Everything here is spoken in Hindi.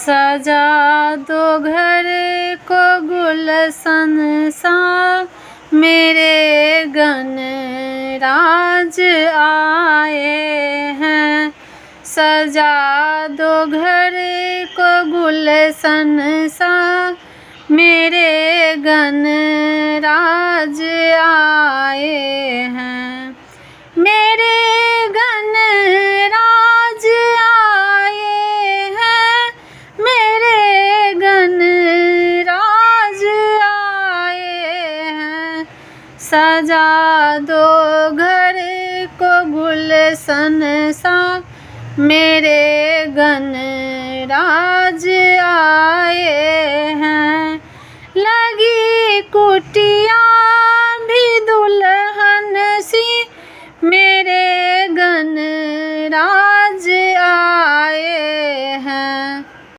सजा दो घर को गुलशन सा, मेरे गणराज आए हैं। सजा दो घर को गुलशन सा, मेरे गणराज आए हैं। मेरे गणराज आए हैं, मेरे गणराज आए हैं। सजा दो घर को गुलशन सा, मेरे गणराज आए हैं। लगी कुटिया